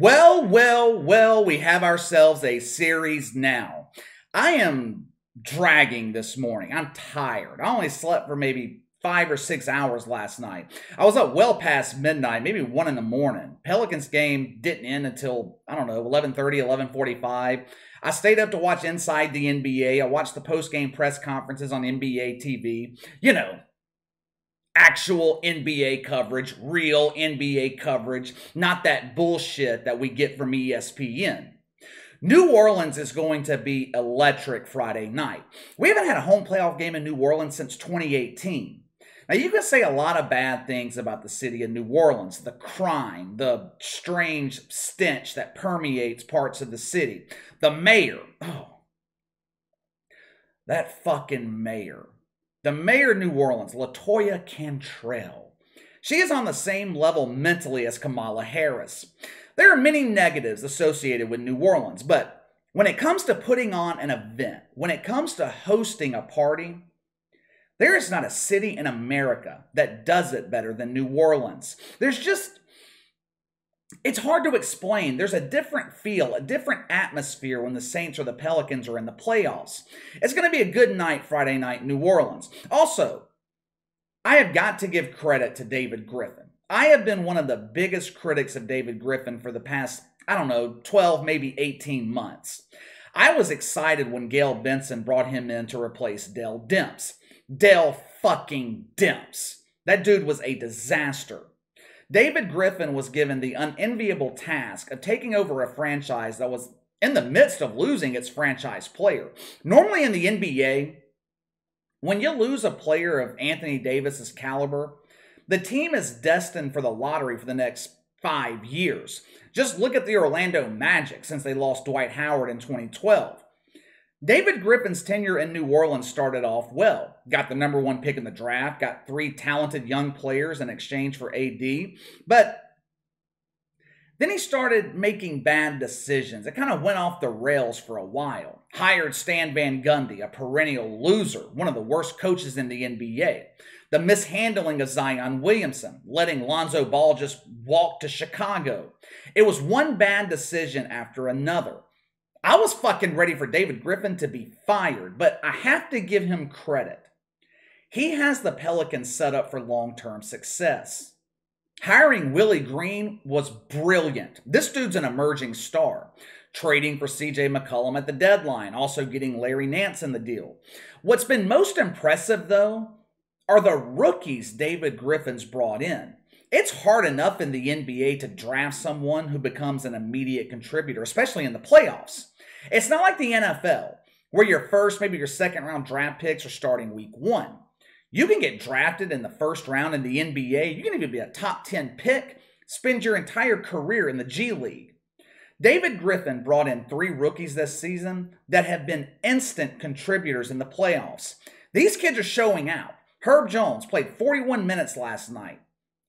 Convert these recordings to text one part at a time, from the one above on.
Well, we have ourselves a series now. I am dragging this morning. I'm tired. I only slept for maybe 5 or 6 hours last night. I was up well past midnight, maybe 1 in the morning. Pelicans game didn't end until, I don't know, 11:30, 11:45. I stayed up to watch Inside the NBA. I watched the post-game press conferences on NBA TV. Actual NBA coverage, real NBA coverage, not that bullshit that we get from ESPN. New Orleans is going to be electric Friday night. We haven't had a home playoff game in New Orleans since 2018. Now, you can say a lot of bad things about the city of New Orleans, the crime, the strange stench that permeates parts of the city. The mayor, that fucking mayor. The mayor of New Orleans, LaToya Cantrell. She is on the same level mentally as Kamala Harris. There are many negatives associated with New Orleans, but when it comes to putting on an event, when it comes to hosting a party, there is not a city in America that does it better than New Orleans. It's hard to explain. There's a different feel, a different atmosphere when the Saints or the Pelicans are in the playoffs. It's going to be a good night Friday night in New Orleans. Also, I have got to give credit to David Griffin. I have been one of the biggest critics of David Griffin for the past, 12, maybe 18 months. I was excited when Gail Benson brought him in to replace Dell Demps. Dell fucking Demps. That dude was a disaster. David Griffin was given the unenviable task of taking over a franchise that was in the midst of losing its franchise player. Normally in the NBA, when you lose a player of Anthony Davis's caliber, the team is destined for the lottery for the next 5 years. Just look at the Orlando Magic since they lost Dwight Howard in 2012. David Griffin's tenure in New Orleans started off well. Got the #1 pick in the draft, got 3 talented young players in exchange for AD, but then he started making bad decisions. It kind of went off the rails for a while. Hired Stan Van Gundy, a perennial loser, one of the worst coaches in the NBA. The mishandling of Zion Williamson, letting Lonzo Ball just walk to Chicago. It was one bad decision after another. I was fucking ready for David Griffin to be fired, but I have to give him credit. He has the Pelicans set up for long-term success. Hiring Willie Green was brilliant. This dude's an emerging star. Trading for CJ McCollum at the deadline, also getting Larry Nance in the deal. What's been most impressive, though, are the rookies David Griffin's brought in. It's hard enough in the NBA to draft someone who becomes an immediate contributor, especially in the playoffs. It's not like the NFL, where your first, maybe your second round draft picks are starting week 1. You can get drafted in the first round in the NBA. You can even be a top 10 pick, spend your entire career in the G League. David Griffin brought in 3 rookies this season that have been instant contributors in the playoffs. These kids are showing out. Herb Jones played 41 minutes last night.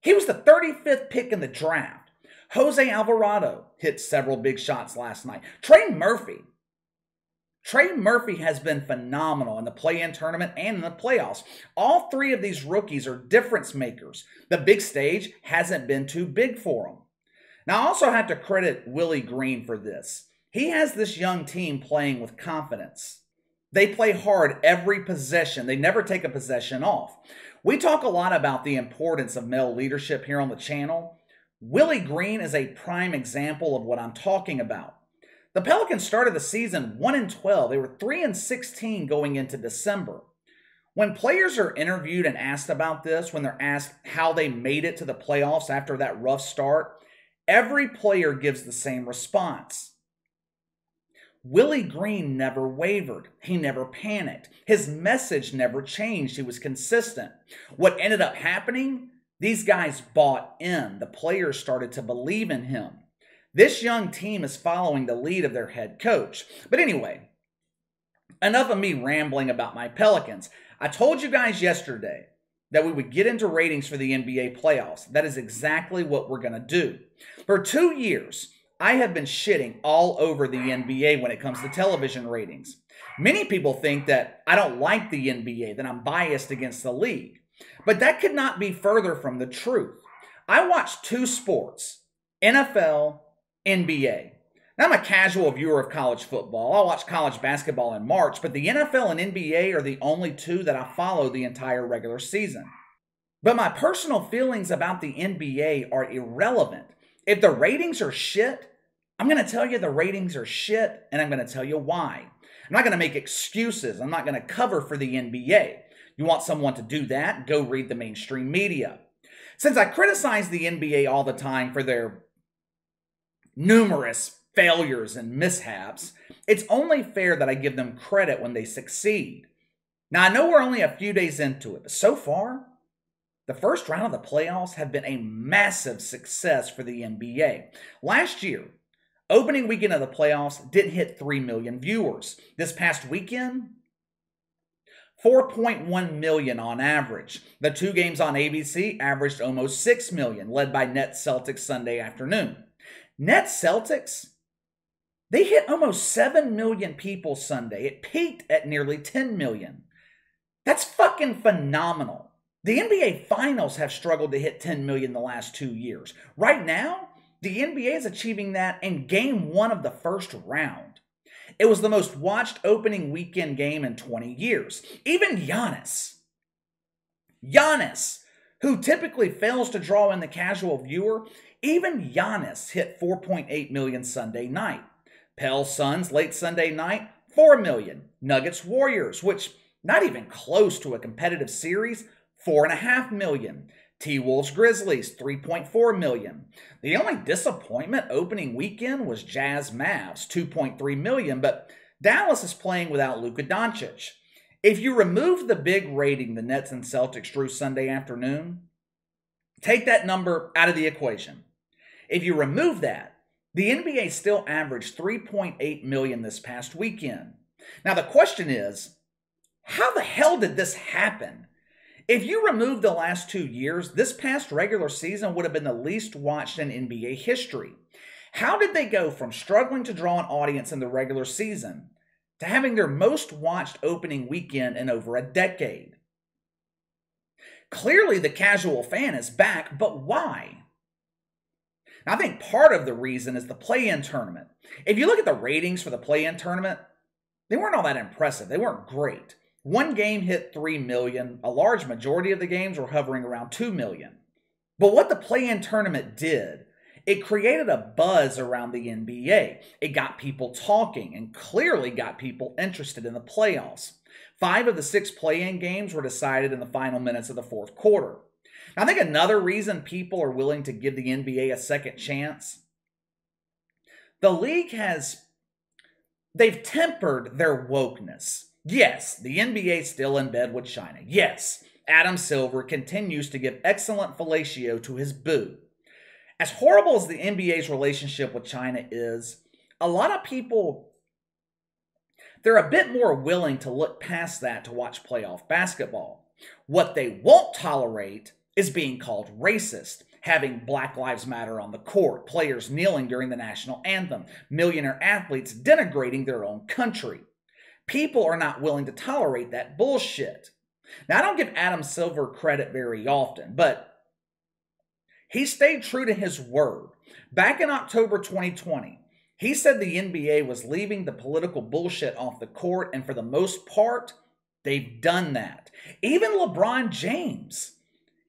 He was the 35th pick in the draft. Jose Alvarado hit several big shots last night. Trey Murphy has been phenomenal in the play-in tournament and in the playoffs. All 3 of these rookies are difference makers. The big stage hasn't been too big for them. Now, I also have to credit Willie Green for this. He has this young team playing with confidence. They play hard every possession. They never take a possession off. We talk a lot about the importance of male leadership here on the channel. Willie Green is a prime example of what I'm talking about. The Pelicans started the season 1-12. They were 3-16 going into December. When players are interviewed and asked about this, when they're asked how they made it to the playoffs after that rough start, every player gives the same response. Willie Green never wavered. He never panicked. His message never changed. He was consistent. What ended up happening? These guys bought in. The players started to believe in him. This young team is following the lead of their head coach. But anyway, enough of me rambling about my Pelicans. I told you guys yesterday that we would get into ratings for the NBA playoffs. That is exactly what we're going to do. For 2 years, I have been shitting all over the NBA when it comes to television ratings. Many people think that I don't like the NBA, that I'm biased against the league. But that could not be further from the truth. I watch 2 sports, NFL NBA. Now, I'm a casual viewer of college football. I'll watch college basketball in March, but the NFL and NBA are the only two that I follow the entire regular season. But my personal feelings about the NBA are irrelevant. If the ratings are shit, I'm going to tell you the ratings are shit, and I'm going to tell you why. I'm not going to make excuses. I'm not going to cover for the NBA. You want someone to do that? Go read the mainstream media. Since I criticize the NBA all the time for their numerous failures and mishaps, it's only fair that I give them credit when they succeed. Now, I know we're only a few days into it, but so far, the first round of the playoffs have been a massive success for the NBA. Last year, opening weekend of the playoffs didn't hit 3 million viewers. This past weekend, 4.1 million on average. The two games on ABC averaged almost 6 million, led by Nets Celtics Sunday afternoon. Nets Celtics, they hit almost 7 million people Sunday. It peaked at nearly 10 million. That's fucking phenomenal. The NBA Finals have struggled to hit 10 million the last 2 years. Right now, the NBA is achieving that in game 1 of the first round. It was the most watched opening weekend game in 20 years. Even Giannis, who typically fails to draw in the casual viewer, even Giannis hit 4.8 million Sunday night. Pels Suns late Sunday night, 4 million. Nuggets Warriors, which not even close to a competitive series, 4.5 million. T-Wolves Grizzlies, 3.4 million. The only disappointment opening weekend was Jazz Mavs, 2.3 million, but Dallas is playing without Luka Doncic. If you remove the big rating the Nets and Celtics drew Sunday afternoon, take that number out of the equation. If you remove that, the NBA still averaged 3.8 million this past weekend. Now the question is, how the hell did this happen? If you remove the last 2 years, this past regular season would have been the least watched in NBA history. How did they go from struggling to draw an audience in the regular season to having their most watched opening weekend in over a decade? Clearly, the casual fan is back, but why? I think part of the reason is the play-in tournament. If you look at the ratings for the play-in tournament, they weren't all that impressive. They weren't great. One game hit 3 million. A large majority of the games were hovering around 2 million. But what the play-in tournament did, it created a buzz around the NBA. It got people talking and clearly got people interested in the playoffs. 5 of the 6 play-in games were decided in the final minutes of the fourth quarter. I think another reason people are willing to give the NBA a second chance, the league they've tempered their wokeness. Yes, the NBA is still in bed with China. Yes, Adam Silver continues to give excellent fellatio to his boo. As horrible as the NBA's relationship with China is, a lot of people, they're a bit more willing to look past that to watch playoff basketball. What they won't tolerate is being called racist, having Black Lives Matter on the court, players kneeling during the national anthem, millionaire athletes denigrating their own country. People are not willing to tolerate that bullshit. Now, I don't give Adam Silver credit very often, but he stayed true to his word. Back in October 2020, he said the NBA was leaving the political bullshit off the court, and for the most part, they've done that. Even LeBron James,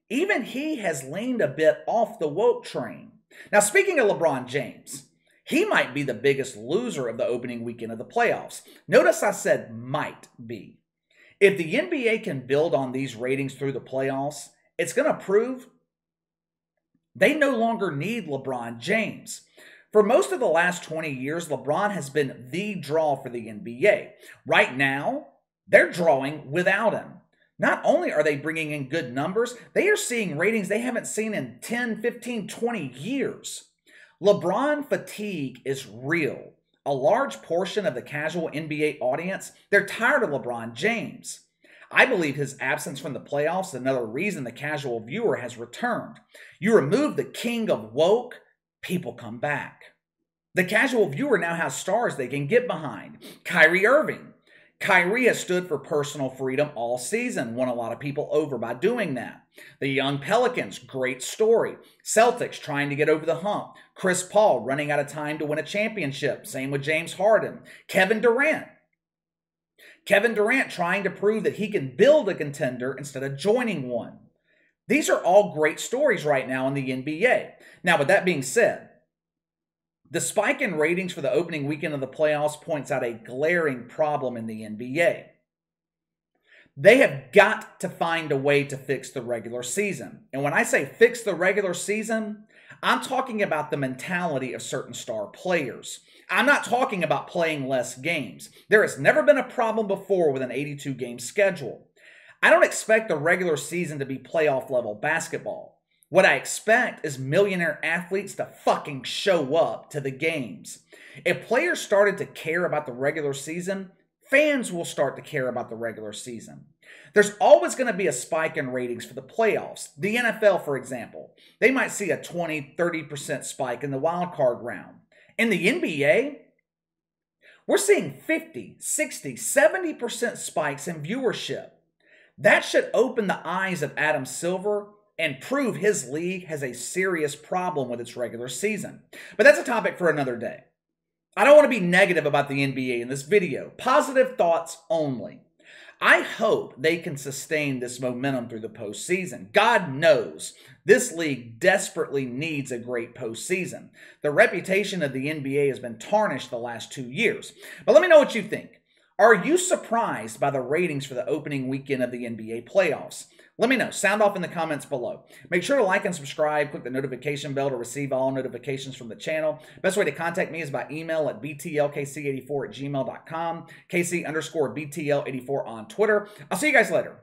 even he has leaned a bit off the woke train. Now, speaking of LeBron James, he might be the biggest loser of the opening weekend of the playoffs. Notice I said might be. If the NBA can build on these ratings through the playoffs, it's going to prove they no longer need LeBron James. For most of the last 20 years, LeBron has been the draw for the NBA. Right now, they're drawing without him. Not only are they bringing in good numbers, they are seeing ratings they haven't seen in 10, 15, 20 years. LeBron fatigue is real. A large portion of the casual NBA audience, they're tired of LeBron James. I believe his absence from the playoffs is another reason the casual viewer has returned. You remove the king of woke, people come back. The casual viewer now has stars they can get behind. Kyrie Irving. Kyrie has stood for personal freedom all season, won a lot of people over by doing that. The young Pelicans, great story. Celtics trying to get over the hump. Chris Paul running out of time to win a championship. Same with James Harden. Kevin Durant. Kevin Durant trying to prove that he can build a contender instead of joining one. These are all great stories right now in the NBA. Now, with that being said, the spike in ratings for the opening weekend of the playoffs points out a glaring problem in the NBA. They have got to find a way to fix the regular season. And when I say fix the regular season, I'm talking about the mentality of certain star players. I'm not talking about playing less games. There has never been a problem before with an 82-game schedule. I don't expect the regular season to be playoff-level basketball. What I expect is millionaire athletes to fucking show up to the games. If players started to care about the regular season, fans will start to care about the regular season. There's always going to be a spike in ratings for the playoffs. The NFL, for example, they might see a 20-30% spike in the wild card round. In the NBA, we're seeing 50, 60, 70% spikes in viewership. That should open the eyes of Adam Silver and prove his league has a serious problem with its regular season. But that's a topic for another day. I don't want to be negative about the NBA in this video. Positive thoughts only. I hope they can sustain this momentum through the postseason. God knows this league desperately needs a great postseason. The reputation of the NBA has been tarnished the last 2 years. But let me know what you think. Are you surprised by the ratings for the opening weekend of the NBA playoffs? Let me know. Sound off in the comments below. Make sure to like and subscribe. Click the notification bell to receive all notifications from the channel. Best way to contact me is by email at btlkc84@gmail.com, KC_BTL84 on Twitter. I'll see you guys later.